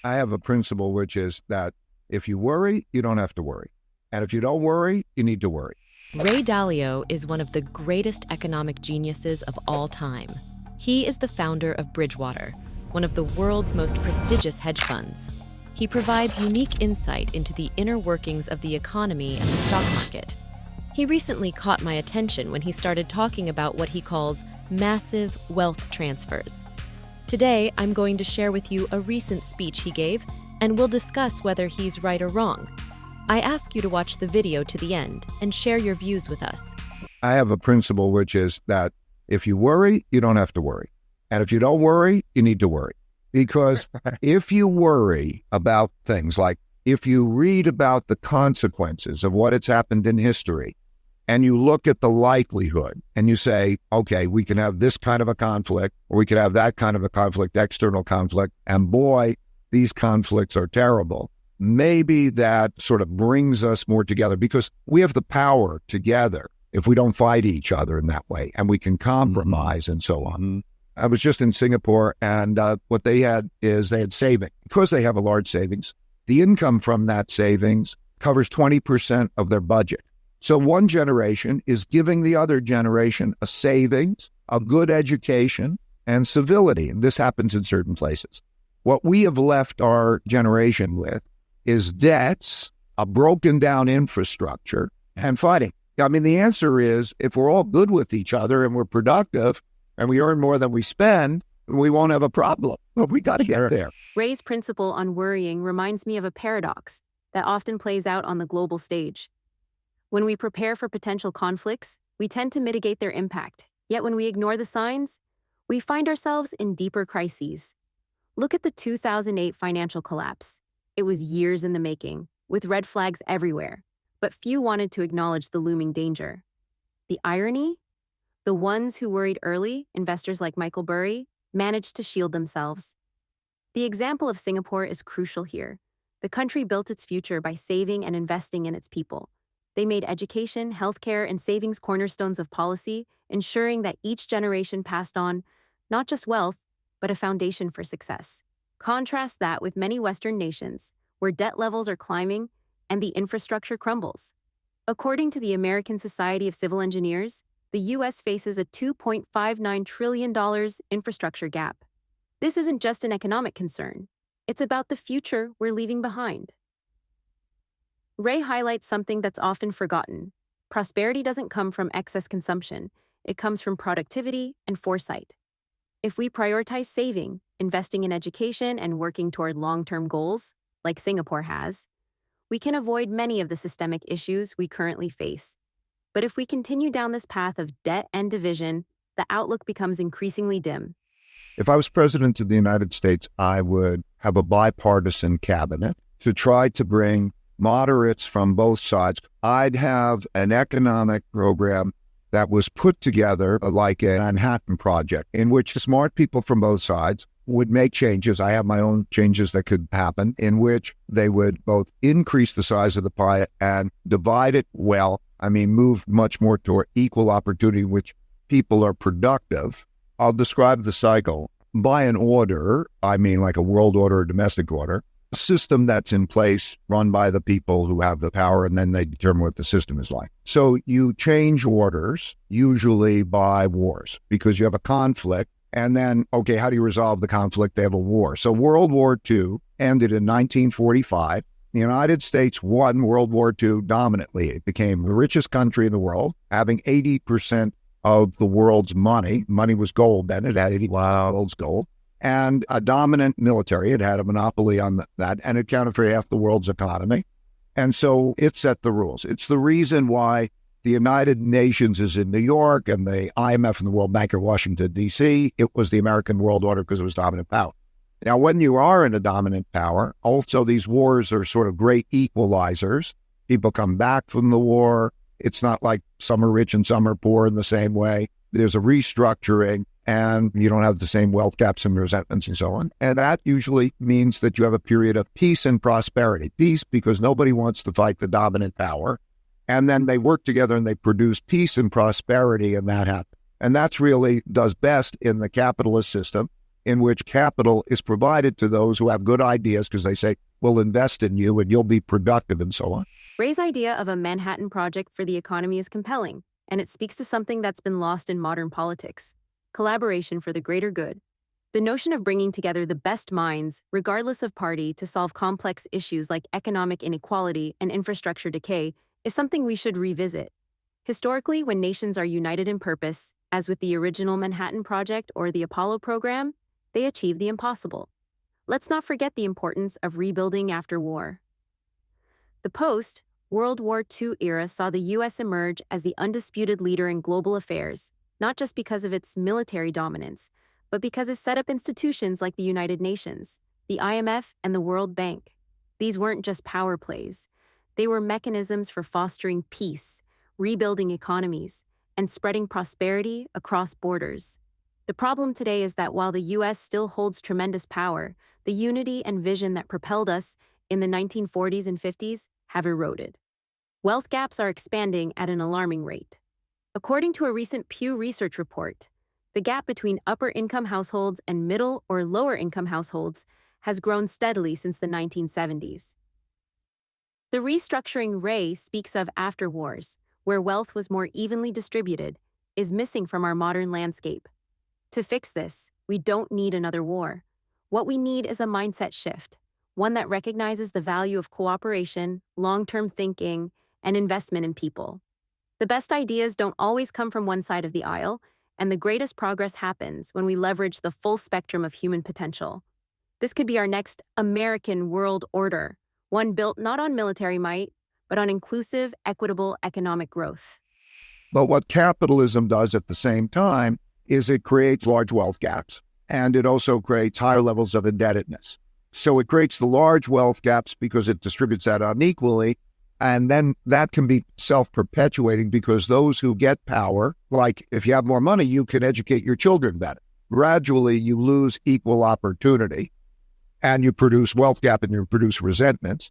I have a principle, which is that if you worry, you don't have to worry. And if you don't worry, you need to worry. Ray Dalio is one of the greatest economic geniuses of all time. He is the founder of Bridgewater, one of the world's most prestigious hedge funds. He provides unique insight into the inner workings of the economy and the stock market. He recently caught my attention when he started talking about what he calls massive wealth transfers. Today, I'm going to share with you a recent speech he gave, and we'll discuss whether he's right or wrong. I ask you to watch the video to the end and share your views with us. I have a principle, which is that if you worry, you don't have to worry. And if you don't worry, you need to worry. Because if you worry about things like if you read about the consequences of what has happened in history, and you look at the likelihood and you say, okay, we can have this kind of a conflict, or we could have that kind of a conflict, external conflict, and boy, these conflicts are terrible. Maybe that sort of brings us more together because we have the power together if we don't fight each other in that way, and we can compromise and so on. I was just in Singapore, and what they had is they had savings. Because they have a large savings, the income from that savings covers 20% of their budget. So one generation is giving the other generation a savings, a good education, and civility. And this happens in certain places. What we have left our generation with is debts, a broken down infrastructure, and fighting. I mean, the answer is if we're all good with each other and we're productive and we earn more than we spend, we won't have a problem. But we got to get there. Ray's principle on worrying reminds me of a paradox that often plays out on the global stage. When we prepare for potential conflicts, we tend to mitigate their impact. Yet when we ignore the signs, we find ourselves in deeper crises. Look at the 2008 financial collapse. It was years in the making, with red flags everywhere, but few wanted to acknowledge the looming danger. The irony? The ones who worried early, investors like Michael Burry, managed to shield themselves. The example of Singapore is crucial here. The country built its future by saving and investing in its people. They made education, healthcare, and savings cornerstones of policy, ensuring that each generation passed on not just wealth, but a foundation for success. Contrast that with many Western nations, where debt levels are climbing and the infrastructure crumbles. According to the American Society of Civil Engineers, the U.S. faces a $2.59 trillion infrastructure gap. This isn't just an economic concern. It's about the future we're leaving behind. Ray highlights something that's often forgotten. Prosperity doesn't come from excess consumption. It comes from productivity and foresight. If we prioritize saving, investing in education, and working toward long-term goals, like Singapore has, we can avoid many of the systemic issues we currently face. But if we continue down this path of debt and division, the outlook becomes increasingly dim. If I was president of the United States, I would have a bipartisan cabinet to try to bring moderates from both sides. I'd have an economic program that was put together like a Manhattan Project, in which smart people from both sides would make changes. I have my own changes that could happen, in which they would both increase the size of the pie and divide it well. I mean, move much more toward equal opportunity, which people are productive. I'll describe the cycle. By an order, I mean like a world order or domestic order, a system that's in place, run by the people who have the power, and then they determine what the system is like. So you change orders, usually by wars, because you have a conflict, and then, okay, how do you resolve the conflict? They have a war. So World War II ended in 1945. The United States won World War II dominantly. It became the richest country in the world, having 80% of the world's money. Money was gold then. It had 80% of the world's gold. And a dominant military. It had a monopoly on that, and it accounted for half the world's economy. And so it set the rules. It's the reason why the United Nations is in New York and the IMF and the World Bank are Washington, D.C. It was the American world order because it was dominant power. Now, when you are in a dominant power, also these wars are sort of great equalizers. People come back from the war. It's not like some are rich and some are poor in the same way. There's a restructuring, and you don't have the same wealth gaps and resentments and so on. And that usually means that you have a period of peace and prosperity. Peace because nobody wants to fight the dominant power. And then they work together and they produce peace and prosperity, and that happens. And that's really does best in the capitalist system. in which capital is provided to those who have good ideas because they say, we'll invest in you and you'll be productive and so on. Ray's idea of a Manhattan Project for the economy is compelling, and it speaks to something that's been lost in modern politics: collaboration for the greater good. The notion of bringing together the best minds, regardless of party, to solve complex issues like economic inequality and infrastructure decay is something we should revisit. Historically, when nations are united in purpose, as with the original Manhattan Project or the Apollo program, they achieve the impossible. Let's not forget the importance of rebuilding after war. The post-World War II era saw the U.S. emerge as the undisputed leader in global affairs, not just because of its military dominance, but because it set up institutions like the United Nations, the IMF, and the World Bank. These weren't just power plays. They were mechanisms for fostering peace, rebuilding economies, and spreading prosperity across borders. The problem today is that while the U.S. still holds tremendous power, the unity and vision that propelled us in the 1940s and 50s have eroded. Wealth gaps are expanding at an alarming rate. According to a recent Pew Research report, the gap between upper-income households and middle or lower-income households has grown steadily since the 1970s. The restructuring Ray speaks of after wars, where wealth was more evenly distributed, is missing from our modern landscape. To fix this, we don't need another war. What we need is a mindset shift, one that recognizes the value of cooperation, long-term thinking, and investment in people. The best ideas don't always come from one side of the aisle, and the greatest progress happens when we leverage the full spectrum of human potential. This could be our next American world order, one built not on military might, but on inclusive, equitable economic growth. But what capitalism does at the same time is it creates large wealth gaps, and it also creates higher levels of indebtedness. So it creates the large wealth gaps because it distributes that unequally, and then that can be self-perpetuating because those who get power, like if you have more money, you can educate your children better. Gradually, you lose equal opportunity, and you produce wealth gap and you produce resentments.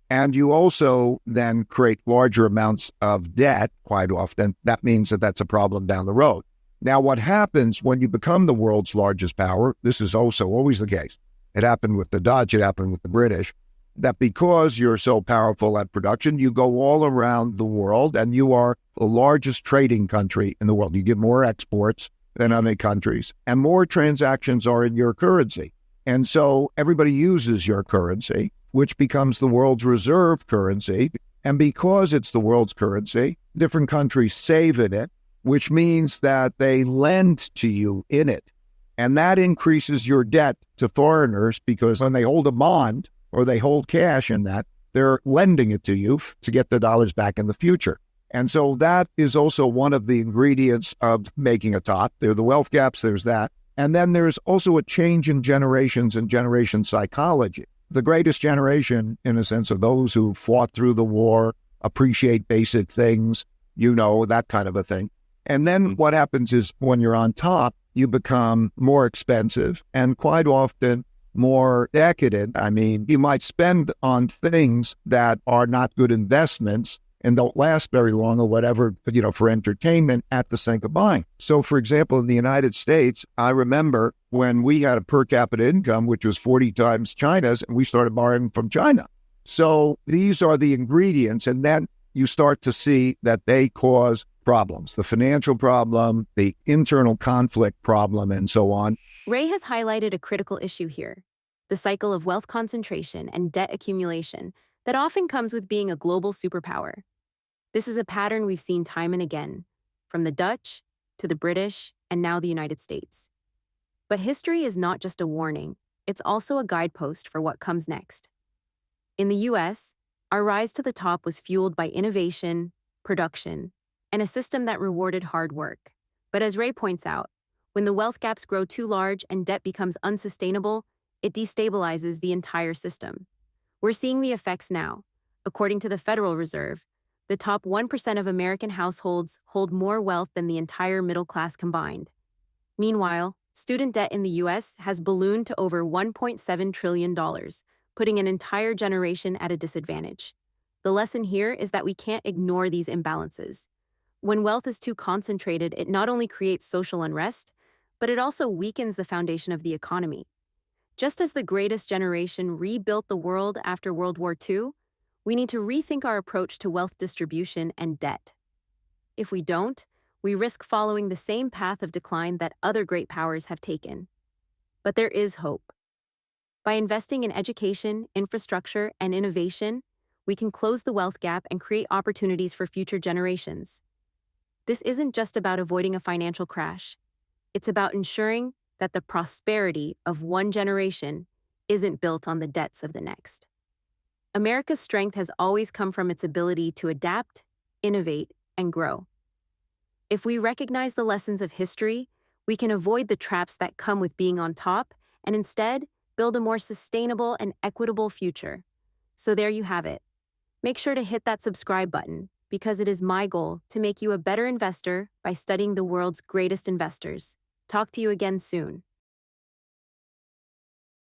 And you also then create larger amounts of debt quite often. That means that that's a problem down the road. Now, what happens when you become the world's largest power, this is also always the case. It happened with the Dutch, it happened with the British, that because you're so powerful at production, you go all around the world and you are the largest trading country in the world. You get more exports than other countries and more transactions are in your currency. And so everybody uses your currency, which becomes the world's reserve currency. And because it's the world's currency, different countries save in it, which means that they lend to you in it. And that increases your debt to foreigners because when they hold a bond or they hold cash in that, they're lending it to you to get the dollars back in the future. And so that is also one of the ingredients of making a top. There are the wealth gaps, there's that. And then there's also a change in generations and generation psychology. The greatest generation, in a sense, of those who fought through the war, appreciate basic things, that kind of a thing. And then what happens is when you're on top, you become more expensive and quite often more decadent. I mean, you might spend on things that are not good investments and don't last very long or whatever, for entertainment at the sake of buying. So, for example, in the United States, I remember when we had a per capita income, which was 40 times China's, and we started borrowing from China. So these are the ingredients, and then you start to see that they cause problems, the financial problem, the internal conflict problem, and so on. Ray has highlighted a critical issue here: the cycle of wealth concentration and debt accumulation that often comes with being a global superpower. This is a pattern we've seen time and again, from the Dutch to the British and now the United States. But history is not just a warning, it's also a guidepost for what comes next. In the US, our rise to the top was fueled by innovation, production, and a system that rewarded hard work. But as Ray points out, when the wealth gaps grow too large and debt becomes unsustainable, it destabilizes the entire system. We're seeing the effects now. According to the Federal Reserve, the top 1% of American households hold more wealth than the entire middle class combined. Meanwhile, student debt in the U.S. has ballooned to over $1.7 trillion, putting an entire generation at a disadvantage. The lesson here is that we can't ignore these imbalances. When wealth is too concentrated, it not only creates social unrest, but it also weakens the foundation of the economy. Just as the greatest generation rebuilt the world after World War II, we need to rethink our approach to wealth distribution and debt. If we don't, we risk following the same path of decline that other great powers have taken. But there is hope. By investing in education, infrastructure, and innovation, we can close the wealth gap and create opportunities for future generations. This isn't just about avoiding a financial crash. It's about ensuring that the prosperity of one generation isn't built on the debts of the next. America's strength has always come from its ability to adapt, innovate, and grow. If we recognize the lessons of history, we can avoid the traps that come with being on top and instead build a more sustainable and equitable future. So there you have it. Make sure to hit that subscribe button because it is my goal to make you a better investor by studying the world's greatest investors. Talk to you again soon.